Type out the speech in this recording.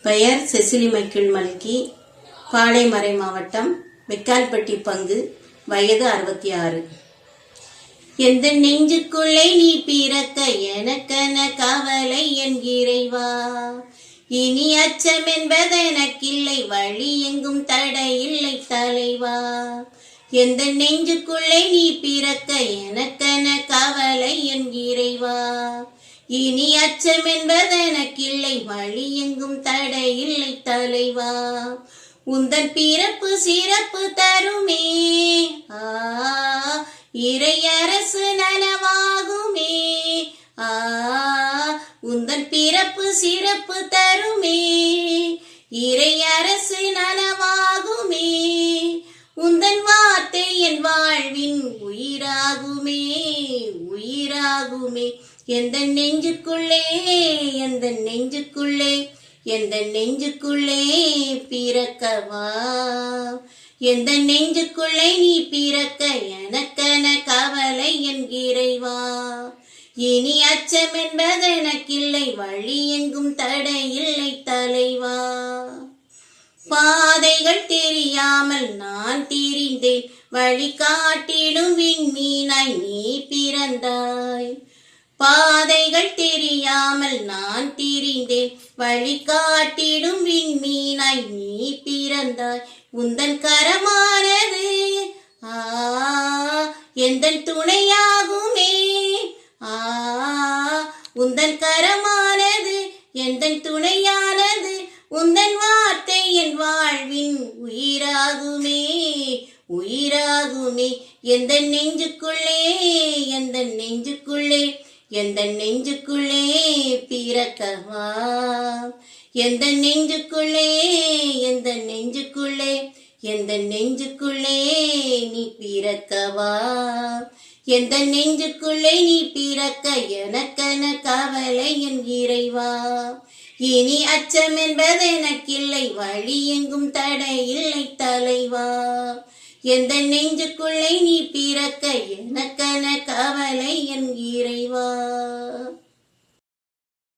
பெயர் Cecily Michael மல்கி, பாளையமறை மாவட்டம், வெக்கால்பட்டி பங்கு, வயது 66. எந்த நெஞ்சுக்குள்ளே நீ பிறக்க எனக்கென கவலை என் இறைவா, இனி அச்சம் என்பதெனக்கில்லை, வழி எங்கும் தடையில்லை தலைவா. எந்த நெஞ்சுக்குள்ளே நீ பிறக்க எனக்கென கவலை என் இறைவா, இனி அச்சம் என்பதெனக்கில்லை, வழி எங்கும் தடையில்லை தலைவா. உந்தன் பிறப்பு சிறப்பு தருமே, இறையரசு நனவாகுமே. உந்தன் பிறப்பு சிறப்பு தருமே, இறையரசு நனவாகுமே. உந்தன் வார்த்தை என் வாழ்வின் உயிராகுமே, உயிராகுமே. எந்த நெஞ்சுக்குள்ளே, எந்த நெஞ்சுக்குள்ளே, எந்த நெஞ்சுக்குள்ளே பிறக்கவா. எந்த நெஞ்சுக்குள்ளே நீ பிறக்க எனக்கென கவலை என் இறைவா, இனி அச்சம் என்பதெனக்கில்லை, வழி எங்கும் தடையில்லை தலைவா. பாதைகள் தெரியாமல் நான் திரிந்தேன், வழி காட்டிடும் விண்மீனாய் நீ பிறந்தாய். பாதைகள் தெரியாமல் நான் திரிந்தேன், வழி காட்டிடும் விண்மீனாய் நீ பிறந்தாய். உந்தன் கரமானது எந்தன் துணையாகுமே, உந்தன் கரமானது எந்தன் துணையானது. உந்தன் வார்த்தை என் வாழ்வின் உயிராகுமே, உயிராகுமே. எந்த நெஞ்சுக்குள்ளே, எந்த நெஞ்சுக்குள்ளே, எந்த நெஞ்சுக்குள்ளே பிறக்கவா. எந்த நெஞ்சுக்குள்ளே, எந்த நெஞ்சுக்குள்ளே, எந்த நெஞ்சுக்குள்ளே நீ பிறக்கவா. எந்த நெஞ்சுக்குள்ளே நீ பிறக்க எனக்கென கவலை என் இறைவா, இனி அச்சம் என்பதெனக்கில்லை, வழி எங்கும் தடையில்லை தலைவா. எந்த நெஞ்சுக்குள்ளே நீ பிறக்க எனக்கென கவலை என் இறைவா.